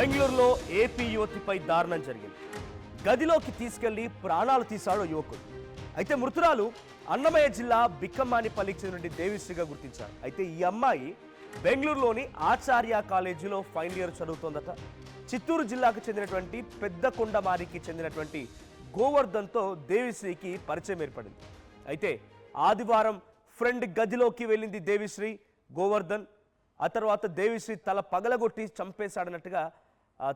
బెంగళూరులో ఏపీ యువతిపై దారుణం జరిగింది. గదిలోకి తీసుకెళ్లి ప్రాణాలు తీశాడు యువకుడు. అయితే మృతురాలు అన్నమయ్య జిల్లా బిక్కమ్మానిపల్లికి చెందిన దేవిశ్రీగా గుర్తించారు. అయితే ఈ అమ్మాయి బెంగళూరులోని ఆచార్య కాలేజీలో ఫైనల్ ఇయర్ చదువుతోందట. చిత్తూరు జిల్లాకు చెందినటువంటి పెద్దకొండమారికి చెందినటువంటి గోవర్ధన్తో దేవిశ్రీకి పరిచయం ఏర్పడింది. అయితే ఆదివారం ఫ్రెండ్ గదిలోకి వెళ్ళింది దేవిశ్రీ. గోవర్ధన్ ఆ తర్వాత దేవిశ్రీ తల పగలగొట్టి చంపేశాడన్నట్టుగా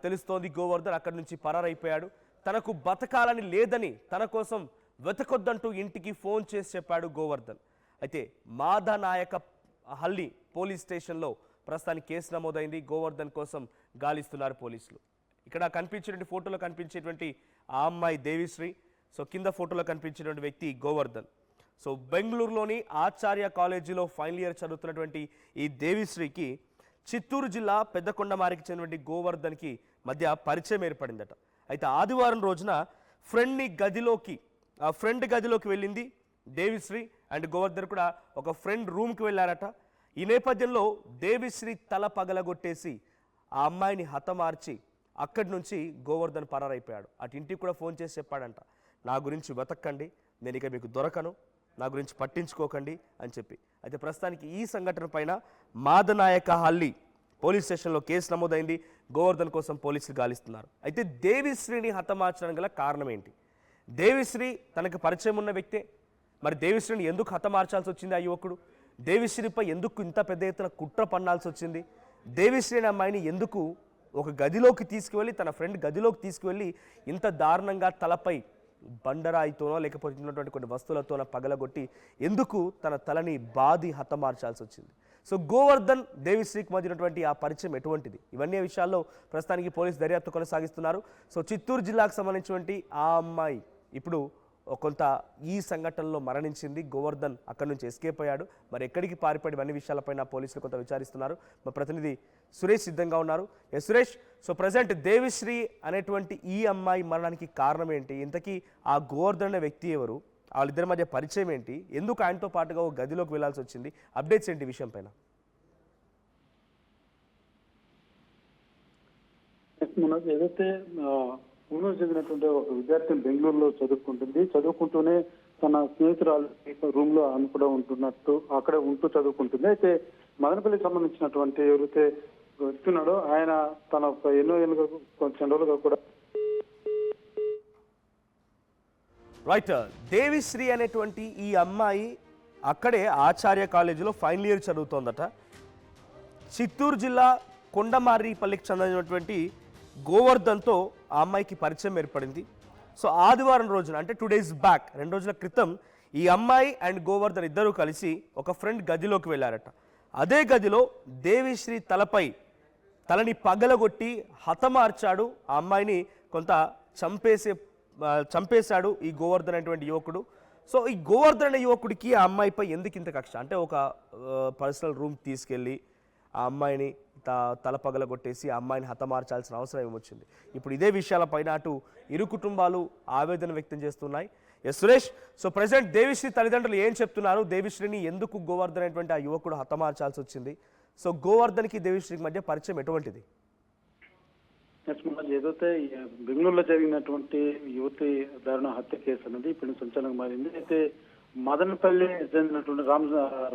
తెలుస్తోంది. గోవర్ధన్ అక్కడి నుంచి పరారైపోయాడు. తనకు బతకాలని లేదని తన కోసం వెతకొద్దంటూ ఇంటికి ఫోన్ చేసి చెప్పాడు గోవర్ధన్. అయితే మాదానాయక హల్లి పోలీస్ స్టేషన్లో ప్రస్తుతానికి కేసు నమోదైంది. గోవర్ధన్ కోసం గాలిస్తున్నారు పోలీసులు. ఇక్కడ కనిపించేటువంటి ఫోటోలో కనిపించేటువంటి ఆ అమ్మాయి దేవిశ్రీ. సో కింద ఫోటోలో కనిపించేటువంటి వ్యక్తి గోవర్ధన్. సో బెంగళూరులోని ఆచార్య కాలేజీలో ఫైనల్ ఇయర్ చదువుతున్నటువంటి ఈ దేవిశ్రీకి చిత్తూరు జిల్లా పెద్దకొండమారికి చెందినటువంటి గోవర్ధన్కి మధ్య పరిచయం ఏర్పడిందట. అయితే ఆదివారం రోజున ఫ్రెండ్ గదిలోకి వెళ్ళింది దేవిశ్రీ అండ్ గోవర్ధన్ కూడా ఒక ఫ్రెండ్ రూమ్కి వెళ్ళారట. ఈ నేపథ్యంలో దేవిశ్రీ తల పగలగొట్టేసి ఆ అమ్మాయిని హతమార్చి అక్కడి నుంచి గోవర్ధన్ పరారైపోయాడు. అటు ఇంటికి కూడా ఫోన్ చేసి చెప్పాడంట, నా గురించి వెతక్కండి, నేను ఇక మీకు దొరకను, నా గురించి పట్టించుకోకండి అని చెప్పి. అయితే ప్రస్తుతానికి ఈ సంఘటన పైన మాదనాయక హల్లి పోలీస్ స్టేషన్లో కేసు నమోదైంది. గోవర్ధన్ కోసం పోలీసులు గాలిస్తున్నారు. అయితే దేవిశ్రీని హతమార్చడం గల కారణం ఏంటి? దేవిశ్రీ తనకు పరిచయం ఉన్న వ్యక్తే. మరి దేవిశ్రీని ఎందుకు హతమార్చాల్సి వచ్చింది ఆ యువకుడు? దేవిశ్రీపై ఎందుకు ఇంత పెద్ద ఎత్తున కుట్ర పన్నాల్సి వచ్చింది? దేవిశ్రీ అనే అమ్మాయిని ఎందుకు ఒక గదిలోకి తీసుకువెళ్ళి, తన ఫ్రెండ్ గదిలోకి తీసుకువెళ్ళి ఇంత దారుణంగా తలపై బండరాయితోనో లేకపోతే ఉన్నటువంటి కొన్ని వస్తువులతోనో పగలగొట్టి ఎందుకు తన తలని బాది హతమార్చాల్సి వచ్చింది? సో గోవర్ధన్ దేవిశ్రీకి మధ్యనటువంటి ఆ పరిచయం ఎటువంటిది? ఇవన్నీ విషయాల్లో ప్రస్తుతానికి పోలీసు దర్యాప్తు కొనసాగిస్తున్నారు. సో చిత్తూరు జిల్లాకు సంబంధించినటువంటి ఆ అమ్మాయి ఇప్పుడు కొంత ఈ సంఘటనలో మరణించింది. గోవర్ధన్ అక్కడి నుంచి ఎస్కేప్ అయ్యాడు. మరి ఎక్కడికి పారిపడి అన్ని విషయాలపైన పోలీసులు కొంత విచారిస్తున్నారు. మా ప్రతినిధి సురేష్ సిద్ధంగా ఉన్నారు. సురేష్, సో ప్రజెంట్ దేవిశ్రీ అనేటువంటి ఈ అమ్మాయి మరణానికి కారణం ఏంటి? ఇంతకీ ఆ గోవర్ధన్ అనే వ్యక్తి ఎవరు? వాళ్ళిద్దరి మధ్య పరిచయం ఏంటి? ఎందుకు ఆయనతో పాటుగా ఒక గదిలోకి వెళ్లాల్సి వచ్చింది? అప్డేట్స్ ఏంటి విషయం పైన? ఏదైతే పూణేకు చెందినటువంటి ఒక విద్యార్థి బెంగళూరులో చదువుకుంటూనే తన స్నేహితురాలు రూమ్ లో ఆమె కూడా ఉంటున్నట్టు అక్కడే ఉంటూ చదువుకుంటుంది. అయితే మదనపల్లికి సంబంధించినటువంటి ఎవరైతే వస్తున్నాడో ఆయన తన ఎన్నో ఏళ్ళుగా కొంచెం రోజులుగా కూడా రైట్. దేవిశ్రీ అనేటువంటి ఈ అమ్మాయి అక్కడే ఆచార్య కాలేజీలో ఫైనల్ ఇయర్ చదువుతోందట. చిత్తూరు జిల్లా కొండమారిపల్లికి చెందినటువంటి గోవర్ధన్తో ఆ అమ్మాయికి పరిచయం ఏర్పడింది. సో ఆదివారం రోజున, అంటే 2 days బ్యాక్, 2 రోజుల క్రితం ఈ అమ్మాయి అండ్ గోవర్ధన్ ఇద్దరూ కలిసి ఒక ఫ్రెండ్ గదిలోకి వెళ్ళారట. అదే గదిలో దేవిశ్రీ తలని పగలగొట్టి హతమార్చాడు. ఆ అమ్మాయిని కొంత చంపేశాడు ఈ గోవర్ధన్ అనేటువంటి యువకుడు. సో ఈ గోవర్ధన్ అనే యువకుడికి ఆ అమ్మాయిపై ఎందుకు ఇంత కక్ష? అంటే ఒక పర్సనల్ రూమ్ తీసుకెళ్ళి ఆ అమ్మాయిని తల పగలగొట్టేసి ఆ అమ్మాయిని హతమార్చాల్సిన అవసరం ఏమొచ్చింది? ఇప్పుడు ఇదే విషయాలపైన అటు ఇరు కుటుంబాలు ఆవేదన వ్యక్తం చేస్తున్నాయి. సురేష్, సో ప్రజెంట్ దేవిశ్రీ తల్లిదండ్రులు ఏం చెప్తున్నారు? దేవిశ్రీని ఎందుకు గోవర్ధన్ అనేటువంటి ఆ యువకుడు హతమార్చాల్సి వచ్చింది? సో గోవర్ధన్కి దేవిశ్రీకి మధ్య పరిచయం ఎటువంటిది? ఏదైతే బెంగళూరులో జరిగినటువంటి యువతి దారుణ హత్య కేసు అనేది ఇప్పుడు సంచలనంగా మారింది. అయితే మదనపల్లి చెందినటువంటి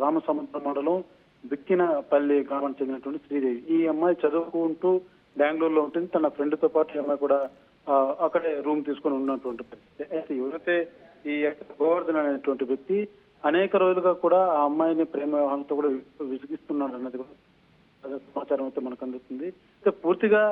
రామసముద్రం మండలం బిక్కినపల్లి గ్రామానికి చెందినటువంటి శ్రీదేవి. ఈ అమ్మాయి చదువుకుంటూ బెంగళూరులో ఉంటుంది. తన ఫ్రెండ్ తో పాటు ఈ అమ్మాయి కూడా అక్కడే రూమ్ తీసుకొని ఉన్నటువంటి పరిస్థితి. అయితే ఎవరైతే ఈ గోవర్ధన్ అనేటువంటి వ్యక్తి అనేక రోజులుగా కూడా ఆ అమ్మాయిని ప్రేమ వ్యవహారంతో కూడా విసిగిస్తున్నాడు అన్నది కూడా సమాచారం అయితే మనకు అందుతుంది. అయితే పూర్తిగా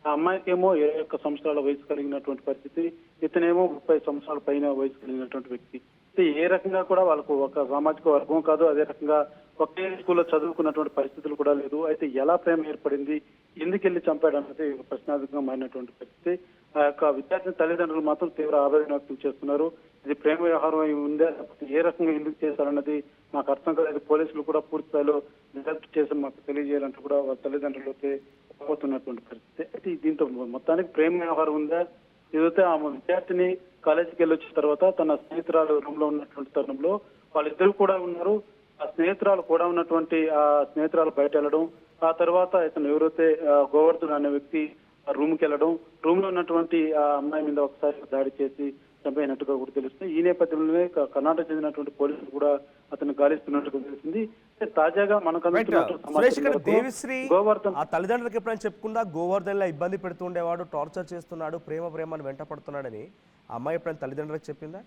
ఆ అమ్మాయికి ఏమో 21 సంవత్సరాల వయసు కలిగినటువంటి పరిస్థితి, ఇతనేమో 30 సంవత్సరాల పైన వయసు కలిగినటువంటి వ్యక్తి. అయితే ఏ రకంగా కూడా వాళ్ళకు ఒక సామాజిక వర్గం కాదు, అదే రకంగా ఒకే స్కూల్లో చదువుకున్నటువంటి పరిస్థితులు కూడా లేదు. అయితే ఎలా ప్రేమ ఏర్పడింది, ఎందుకెళ్లి చంపాడు అన్నది ప్రశ్నార్థకంగా మారినటువంటి పరిస్థితి. ఆ యొక్క విద్యార్థి తల్లిదండ్రులు మాత్రం తీవ్ర ఆవేదన వ్యక్తం చేస్తున్నారు. ఇది ప్రేమ వ్యవహారం అయి ఉందా, ఏ రకంగా ఎందుకు చేశారన్నది మాకు అర్థం కాలేదు. పోలీసులు కూడా పూర్తి స్థాయిలో దర్యాప్తు చేసి మాకు తెలియజేయాలంటూ కూడా వాళ్ళ తల్లిదండ్రులు అయితే పోతున్నటువంటి పరిస్థితి. అయితే దీంతో మొత్తానికి ప్రేమ వ్యవహారం ఉందా, ఏదైతే ఆమె విద్యార్థిని కాలేజీకి వెళ్ళి వచ్చిన తర్వాత తన స్నేహితురాలు రూమ్ లో ఉన్నటువంటి తరుణంలో వాళ్ళిద్దరు కూడా ఉన్నారు. ఆ స్నేహితురాలు కూడా ఉన్నటువంటి ఆ స్నేహితురాలు బయట వెళ్ళడం, ఆ తర్వాత ఇతను ఎవరైతే గోవర్ధన్ అనే వ్యక్తి రూమ్కి వెళ్ళడం, రూమ్ లో ఉన్నటువంటి ఆ అమ్మాయి మీద ఒకసారి దాడి చేసి చంపైనట్టుగా కూడా తెలుస్తుంది. ఈ నేపథ్యంలోనే కర్ణాటక చెందినటువంటి పోలీసులు కూడా అతను గాలిస్తున్నట్టుగా తెలిసింది. తాజాగా మనకు అందుతున్నటువంటి సురేష్, ఇక్కడ సమాచారం దేవిశ్రీ మేరకు గోవర్ధన్ ఆ తల్లిదండ్రులకు ఎప్పుడైనా చెప్పుకుందా గోవర్ధన్ లా ఇబ్బంది పెడుతుండేవాడు, టార్చర్ చేస్తున్నాడు, ప్రేమ అని వెంట పడుతున్నాడని ఆ అమ్మాయి ఎప్పుడైనా తల్లిదండ్రులకు చెప్పిందా?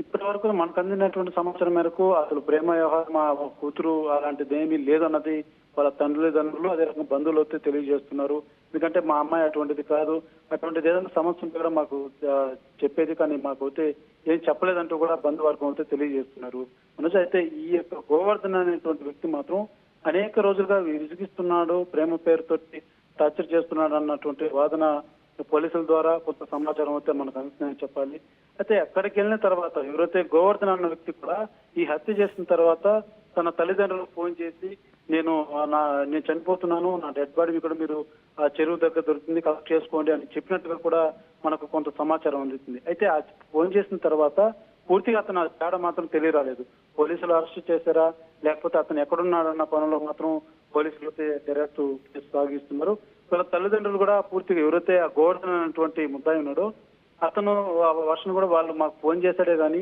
ఇప్పటి వరకు మనకు అందినటువంటి సమాచారం మేరకు అసలు ప్రేమ వ్యవహారం మా కూతురు అలాంటిది ఏమీ లేదన్నది వాళ్ళ తల్లిదండ్రులు అదే రకంగా బంధువులు అయితే తెలియజేస్తున్నారు. ఎందుకంటే మా అమ్మాయి అటువంటిది కాదు, అటువంటిది ఏదైనా సమస్య ఉంటే కూడా మాకు చెప్పేది, కానీ మాకు అయితే ఏం చెప్పలేదంటూ కూడా బంధువర్గం అయితే తెలియజేస్తున్నారు. మనసు అయితే ఈ యొక్క గోవర్ధన్ అనేటువంటి వ్యక్తి మాత్రం అనేక రోజులుగా విసిగిస్తున్నాడు, ప్రేమ పేరుతో టార్చర్ చేస్తున్నాడు అన్నటువంటి వాదన పోలీసుల ద్వారా కొంత సమాచారం అయితే మనకు అందుతుందని చెప్పాలి. అయితే అక్కడికి వెళ్ళిన తర్వాత ఎవరైతే గోవర్ధన్ అన్న వ్యక్తి కూడా ఈ హత్య చేసిన తర్వాత తన తల్లిదండ్రులకు ఫోన్ చేసి నేను చనిపోతున్నాను, నా డెడ్ బాడీ ఇక్కడ మీరు ఆ చెరువు దగ్గర దొరుకుతుంది, కలెక్ట్ చేసుకోండి అని చెప్పినట్టుగా కూడా మనకు కొంత సమాచారం అందుతుంది. అయితే ఆ ఫోన్ చేసిన తర్వాత పూర్తిగా అతను తేడా మాత్రం తెలియరాలేదు. పోలీసులు అరెస్ట్ చేశారా లేకపోతే అతను ఎక్కడున్నాడన్న పనుల్లో మాత్రం పోలీసులు దర్యాప్తు సాగిస్తున్నారు. వాళ్ళ తల్లిదండ్రులు కూడా పూర్తిగా ఎవరైతే ఆ గోవర్ధన్ అనేటువంటి ముద్దాయి ఉన్నాడో అతను వర్షం కూడా వాళ్ళు మాకు ఫోన్ చేశాడే కానీ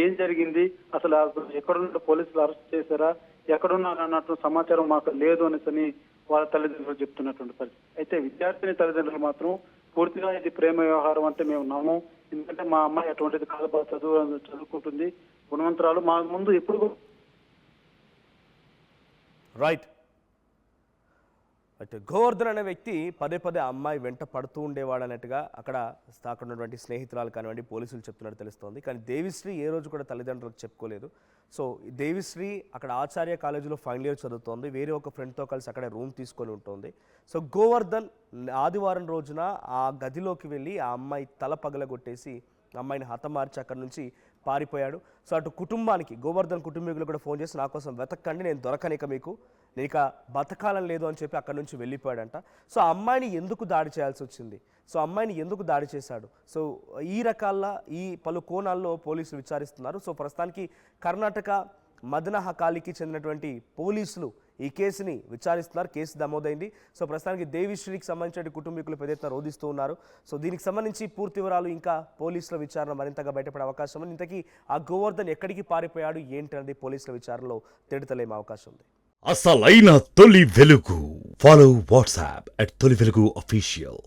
ఏం జరిగింది, అసలు ఎక్కడున్న పోలీసులు అరెస్ట్ చేశారా, ఎక్కడున్నారు అన్నట్టు సమాచారం మాకు లేదు అనేసి వాళ్ళ తల్లిదండ్రులు చెప్తున్నటువంటి పరిస్థితి. అయితే విద్యార్థిని తల్లిదండ్రులు మాత్రం పూర్తిగా ఇది ప్రేమ వ్యవహారం అంటే మేము నమ్మం, ఎందుకంటే మా అమ్మాయి అటువంటిది కాదు, చదువుకుంటుంది, గుణవంతరాలు, మా ముందు ఎప్పుడు రైట్. అయితే గోవర్ధన్ అనే వ్యక్తి పదే అమ్మాయి వెంట పడుతూ ఉండేవాడు అన్నట్టుగా అక్కడ ఉన్నటువంటి స్నేహితురాలు కానివ్వండి పోలీసులు చెప్తున్నట్టు తెలుస్తోంది. కానీ దేవిశ్రీ ఏ రోజు కూడా తల్లిదండ్రులకు చెప్పుకోలేదు. సో దేవిశ్రీ అక్కడ ఆచార్య కాలేజీలో ఫైనల్ ఇయర్ చదువుతోంది, వేరే ఒక ఫ్రెండ్తో కలిసి అక్కడ రూమ్ తీసుకొని ఉంటుంది. సో గోవర్ధన్ ఆదివారం రోజున ఆ గదిలోకి వెళ్ళి ఆ అమ్మాయి తల పగలగొట్టేసి అమ్మాయిని హతమార్చి అక్కడి నుంచి పారిపోయాడు. సో అటు కుటుంబానికి గోవర్ధన్ కుటుంబీకులు కూడా ఫోన్ చేసి నా కోసం వెతకండి, నేను దొరకనిక మీకు, నేను ఇక బతకాలం లేదు అని చెప్పి అక్కడి నుంచి వెళ్ళిపోయాడంట. సో ఆ అమ్మాయిని ఎందుకు దాడి చేయాల్సి వచ్చింది, సో అమ్మాయిని ఎందుకు దాడి చేశాడు, సో ఈ ఈ పలు కోణాల్లో పోలీసులు విచారిస్తున్నారు. సో ప్రస్తుతానికి కర్ణాటక మదనహకాలికి చెందినటువంటి పోలీసులు ఈ కేసుని విచారిస్తున్నారు. కేసు నమోదైంది. సో ప్రస్తుతానికి దేవిశ్రీకి సంబంధించిన కుటుంబీకులు పెద్ద ఎత్తున రోధిస్తూ ఉన్నారు. సో దీనికి సంబంధించి పూర్తి వివరాలు ఇంకా పోలీసుల విచారణ మరింతగా బయటపడే అవకాశం ఉంది. ఇంతకీ ఆ గోవర్ధన్ ఎక్కడికి పారిపోయాడు ఏంటి అనేది పోలీసుల విచారణలో తేలితలేమే అవకాశం ఉంది. అసలైన తొలి వెలుగు. ఫాలో వాట్సాప్ @తొలి వెలుగు official.